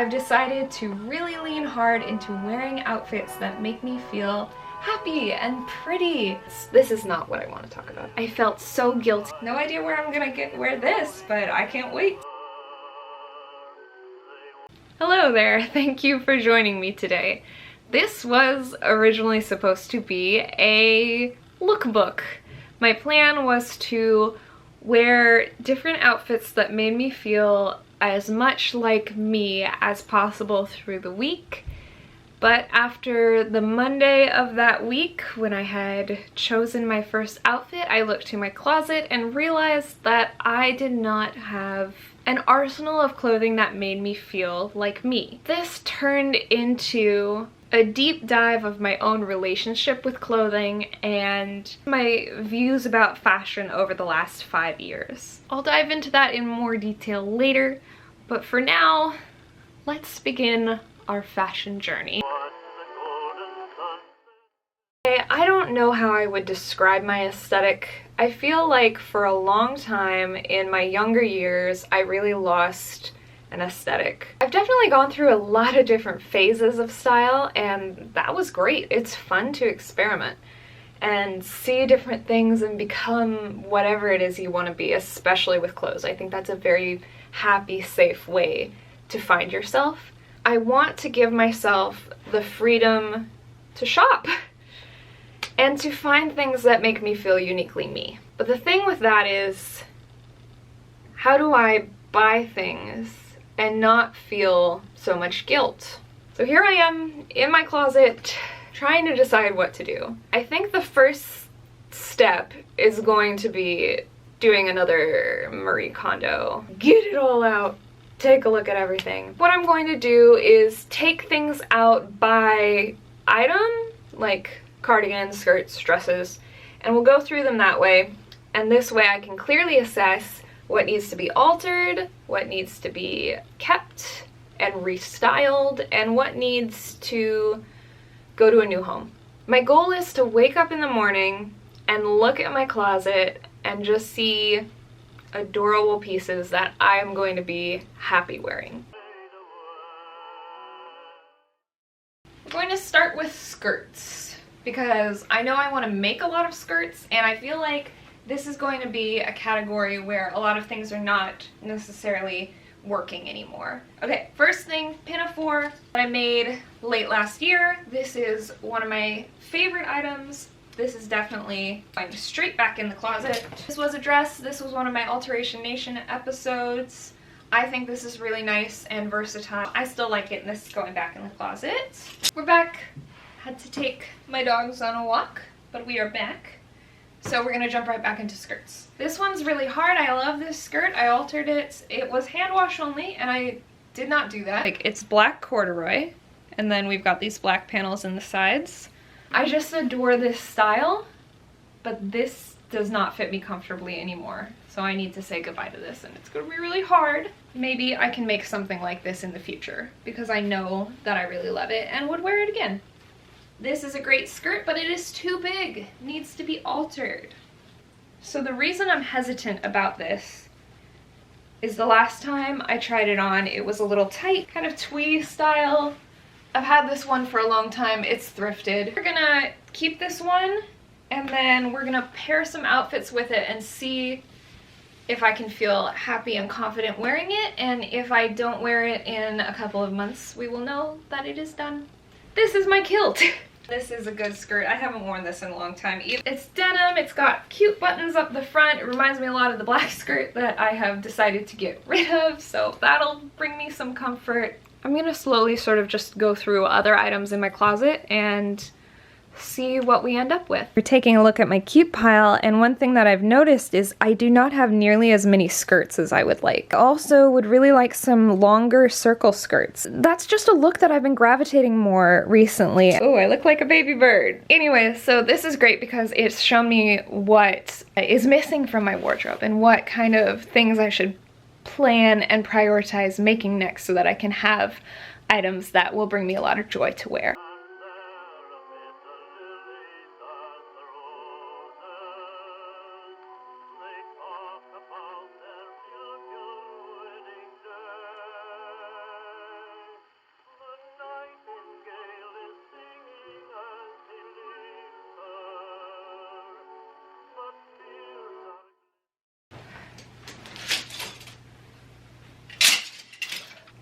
I've decided to really lean hard into wearing outfits that make me feel happy and pretty. This is not what I want to talk about. I felt so guilty. No idea where I'm gonna wear this, but I can't wait. Hello there, thank you for joining me today. This was originally supposed to be a lookbook. My plan was to wear different outfits that made me feel as much like me as possible through the week. But after the Monday of that week, when I had chosen my first outfit, I looked in my closet and realized that I did not have an arsenal of clothing that made me feel like me. This turned into a deep dive of my own relationship with clothing and my views about fashion over the last 5 years. I'll dive into that in more detail later, but for now, let's begin our fashion journey. I don't know how I would describe my aesthetic. I feel like for a long time in my younger years, I really lost an aesthetic. I've definitely gone through a lot of different phases of style, and that was great. It's fun to experiment and see different things and become whatever it is you want to be, especially with clothes. I think that's a very happy, safe way to find yourself. I want to give myself the freedom to shop and to find things that make me feel uniquely me. But the thing with that is, how do I buy things and not feel so much guilt? So here I am in my closet trying to decide what to do. I think the first step is going to be doing another Marie Kondo. Get it all out. Take a look at everything. What I'm going to do is take things out by item, like cardigans, skirts, dresses, and we'll go through them that way. And this way I can clearly assess what needs to be altered, what needs to be kept and restyled, and what needs to go to a new home. My goal is to wake up in the morning and look at my closet and just see adorable pieces that I'm going to be happy wearing. I'm going to start with skirts because I know I want to make a lot of skirts, and I feel like this is going to be a category where a lot of things are not necessarily working anymore. Okay, first thing, pinafore that I made late last year. This is one of my favorite items. This is definitely going straight back in the closet. This was a dress. This was one of my Alteration Nation episodes. I think this is really nice and versatile. I still like it, and this is going back in the closet. We're back. Had to take my dogs on a walk, but we are back. So we're gonna jump right back into skirts. This one's really hard. I love this skirt. I altered it. It was hand wash only, and I did not do that. Like, it's black corduroy, and then we've got these black panels in the sides. I just adore this style, but this does not fit me comfortably anymore. So I need to say goodbye to this, and it's gonna be really hard. Maybe I can make something like this in the future because I know that I really love it and would wear it again. This is a great skirt, but it is too big. Needs to be altered. So the reason I'm hesitant about this is the last time I tried it on, it was a little tight, kind of twee style. I've had this one for a long time. It's thrifted. We're gonna keep this one, and then we're gonna pair some outfits with it and see if I can feel happy and confident wearing it, and if I don't wear it in a couple of months, we will know that it is done. This is my kilt. This is a good skirt. I haven't worn this in a long time either. It's denim, it's got cute buttons up the front. It reminds me a lot of the black skirt that I have decided to get rid of, so that'll bring me some comfort. I'm gonna slowly sort of just go through other items in my closet and see what we end up with. We're taking a look at my keep pile, and one thing that I've noticed is I do not have nearly as many skirts as I would like. I also would really like some longer circle skirts. That's just a look that I've been gravitating more recently. Oh, I look like a baby bird. Anyway, so this is great because it's shown me what is missing from my wardrobe and what kind of things I should plan and prioritize making next so that I can have items that will bring me a lot of joy to wear.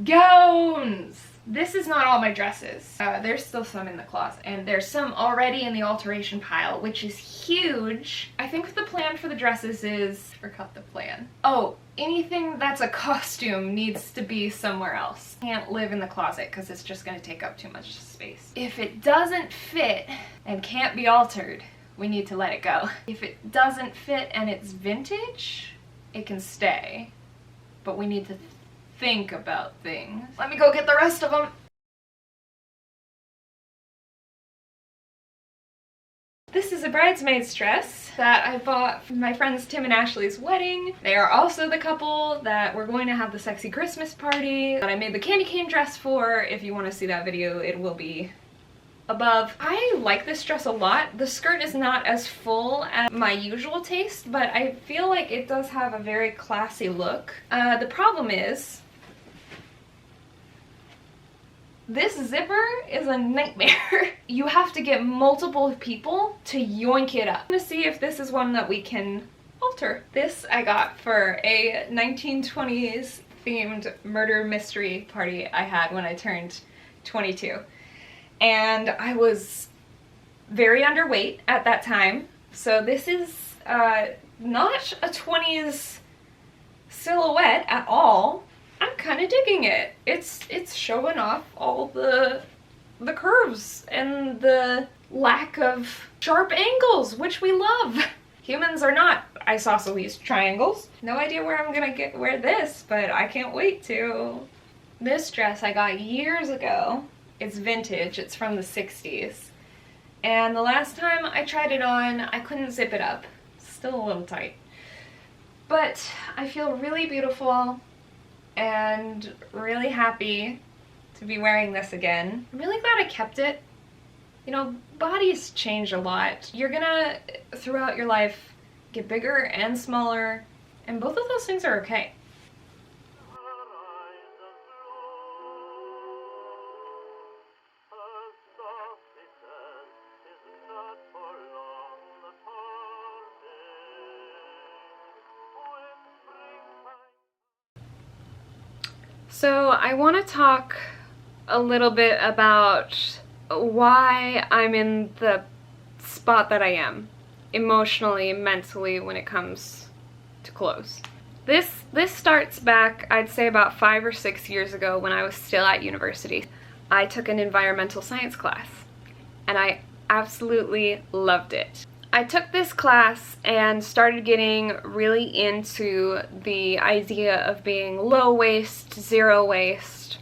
Gowns! This is not all my dresses. There's still some in the closet, and there's some already in the alteration pile, which is huge. I think the plan for the dresses is, forgot the plan. Oh, anything that's a costume needs to be somewhere else. Can't live in the closet because it's just gonna take up too much space. If it doesn't fit and can't be altered, we need to let it go. If it doesn't fit and it's vintage, it can stay, but we need to think about things. Let me go get the rest of them. This is a bridesmaid's dress that I bought for my friends Tim and Ashley's wedding. They are also the couple that we're going to have the sexy Christmas party that I made the candy cane dress for. If you want to see that video, it will be above. I like this dress a lot. The skirt is not as full as my usual taste, but I feel like it does have a very classy look. The problem is, this zipper is a nightmare. You have to get multiple people to yoink it up. I'm gonna see if this is one that we can alter. This I got for a 1920s themed murder mystery party I had when I turned 22. And I was very underweight at that time. So this is not a 20s silhouette at all. I'm kind of digging it. It's showing off all the curves and the lack of sharp angles, which we love. Humans are not isosceles triangles. No idea where I'm gonna wear this, but I can't wait to. This dress I got years ago. It's vintage, it's from the 60s. And the last time I tried it on, I couldn't zip it up. Still a little tight. But I feel really beautiful and really happy to be wearing this again. I'm really glad I kept it. You know, bodies change a lot. You're gonna, throughout your life, get bigger and smaller, and both of those things are okay. So I want to talk a little bit about why I'm in the spot that I am, emotionally, mentally, when it comes to clothes. This starts back, I'd say about 5 or 6 years ago when I was still at university. I took an environmental science class, and I absolutely loved it. I took this class and started getting really into the idea of being low waste, zero waste,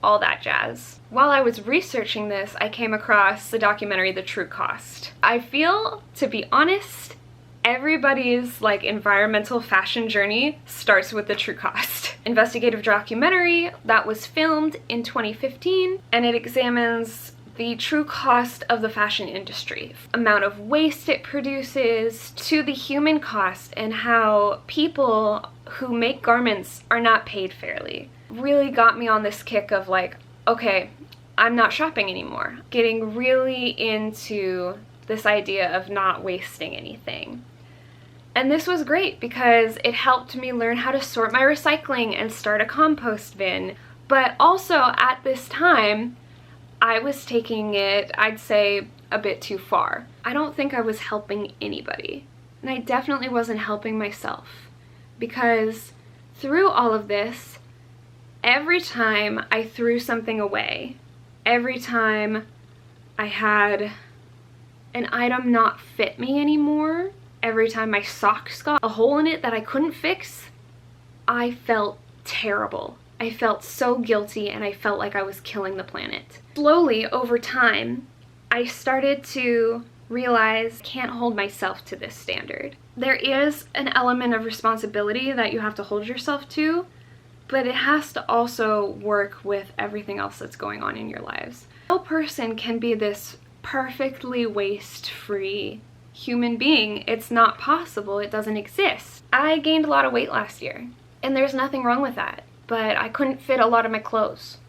all that jazz. While I was researching this, I came across the documentary The True Cost. I feel, to be honest, everybody's like environmental fashion journey starts with The True Cost. Investigative documentary that was filmed in 2015, and it examines the true cost of the fashion industry, amount of waste it produces, to the human cost, and how people who make garments are not paid fairly. Really got me on this kick of like, okay, I'm not shopping anymore. Getting really into this idea of not wasting anything. And this was great because it helped me learn how to sort my recycling and start a compost bin. But also at this time, I was taking it, I'd say, a bit too far. I don't think I was helping anybody. And I definitely wasn't helping myself. Because through all of this, every time I threw something away, every time I had an item not fit me anymore, every time my socks got a hole in it that I couldn't fix, I felt terrible. I felt so guilty, and I felt like I was killing the planet. Slowly, over time, I started to realize I can't hold myself to this standard. There is an element of responsibility that you have to hold yourself to, but it has to also work with everything else that's going on in your lives. No person can be this perfectly waste-free human being. It's not possible. It doesn't exist. I gained a lot of weight last year, and there's nothing wrong with that. But I couldn't fit a lot of my clothes.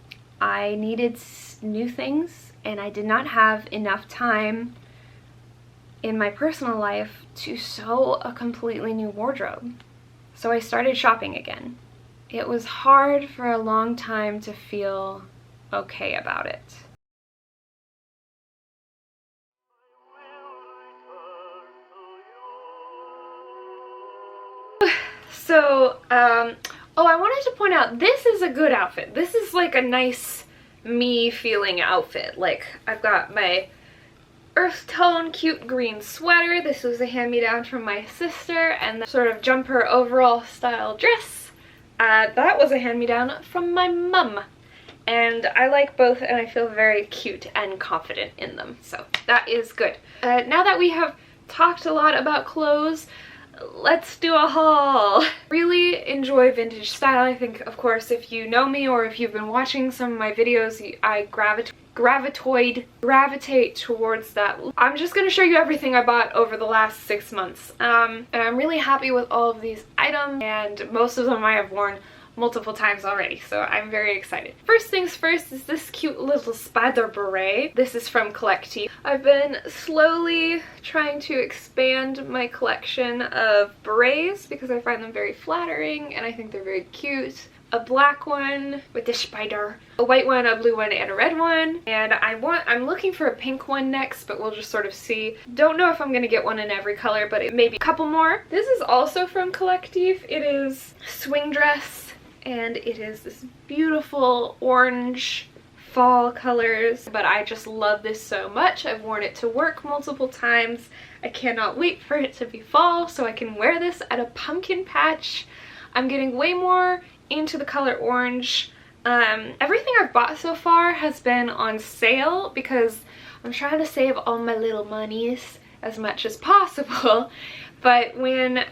I needed new things, and I did not have enough time in my personal life to sew a completely new wardrobe. So I started shopping again. it was hard for a long time to feel okay about it. So, oh, I wanted to point out, this is a good outfit. This is like a nice me feeling outfit. Like, I've got my earth tone cute green sweater. This was a hand-me-down from my sister, and the sort of jumper overall style dress. That was a hand-me-down from my mum. And I like both, and I feel very cute and confident in them. So that is good. Now that we have talked a lot about clothes, let's do a haul. Really enjoy vintage style. I think, of course, if you know me or if you've been watching some of my videos, I gravitate towards that. I'm just going to show you everything I bought over the last 6 months. And I'm really happy with all of these items, and most of them I have worn multiple times already, so I'm very excited. First things first is this cute little spider beret. This is from Collective. I've been slowly trying to expand my collection of berets because I find them very flattering and I think they're very cute. A black one with the spider, a white one, a blue one, and a red one. And I'm looking for a pink one next, but we'll just sort of see. Don't know if I'm gonna get one in every color, but it may be a couple more. This is also from Collective. It is swing dress, and it is this beautiful orange fall colors, but I just love this so much. I've worn it to work multiple times. I cannot wait for it to be fall so I can wear this at a pumpkin patch. I'm getting way more into the color orange. Everything I've bought so far has been on sale because I'm trying to save all my little monies as much as possible. But when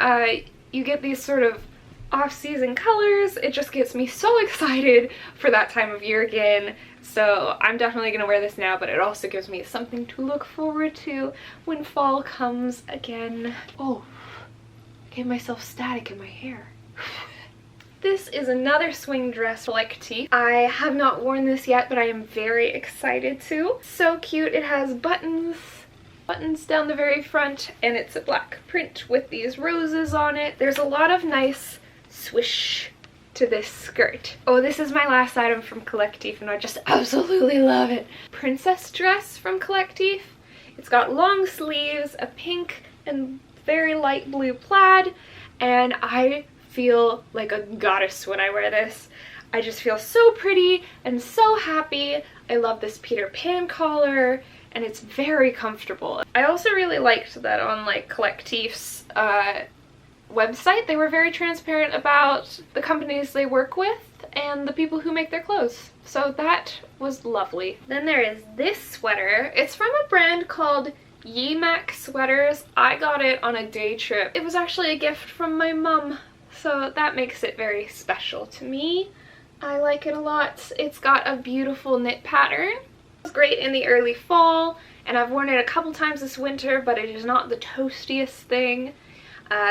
you get these sort of off-season colors, it just gets me so excited for that time of year again. So I'm definitely gonna wear this now, but it also gives me something to look forward to when fall comes again. Oh, I gave myself static in my hair. This is another swing dress Collective. I have not worn this yet, but I am very excited to. So cute. It has buttons down the very front, and it's a black print with these roses on it. There's a lot of nice swish to this skirt. Oh, this is my last item from Collective, and I just absolutely love it. Princess dress from Collective. It's got long sleeves, a pink and very light blue plaid, and I feel like a goddess when I wear this. I just feel so pretty and so happy. I love this Peter Pan collar, and it's very comfortable. I also really liked that on like Collective's website, they were very transparent about the companies they work with and the people who make their clothes. So that was lovely. Then there is this sweater. It's from a brand called Yimak Sweaters. I got it on a day trip. It was actually a gift from my mum, so that makes it very special to me. I like it a lot. It's got a beautiful knit pattern. It's great in the early fall, and I've worn it a couple times this winter, but it is not the toastiest thing.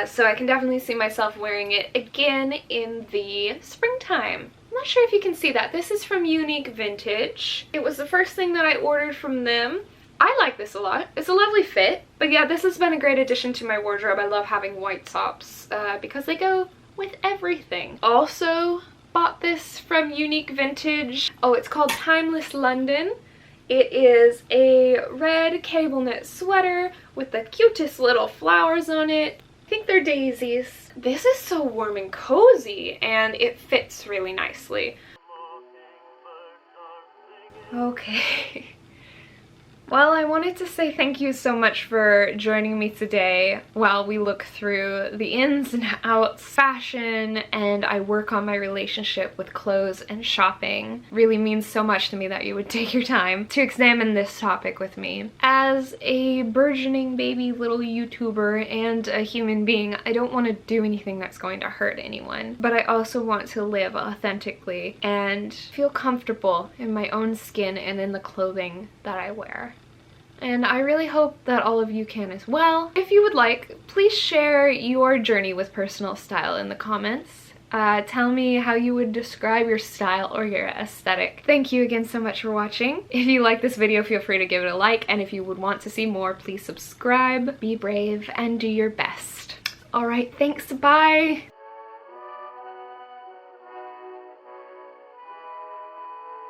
So I can definitely see myself wearing it again in the springtime. I'm not sure if you can see that. This is from Unique Vintage. It was the first thing that I ordered from them. I like this a lot. It's a lovely fit. But yeah, this has been a great addition to my wardrobe. I love having white tops because they go with everything. Also bought this from Unique Vintage. Oh, it's called Timeless London. It is a red cable knit sweater with the cutest little flowers on it. I think they're daisies. This is so warm and cozy, and it fits really nicely. Okay. Well, I wanted to say thank you so much for joining me today while we look through the ins and outs, fashion, and I work on my relationship with clothes and shopping. It really means so much to me that you would take your time to examine this topic with me. As a burgeoning baby little YouTuber and a human being, I don't want to do anything that's going to hurt anyone, but I also want to live authentically and feel comfortable in my own skin and in the clothing that I wear. And I really hope that all of you can as well. If you would like, please share your journey with personal style in the comments. Tell me how you would describe your style or your aesthetic. Thank you again so much for watching. If you like this video, feel free to give it a like, and if you would want to see more, please subscribe, be brave, and do your best. Alright, thanks, bye!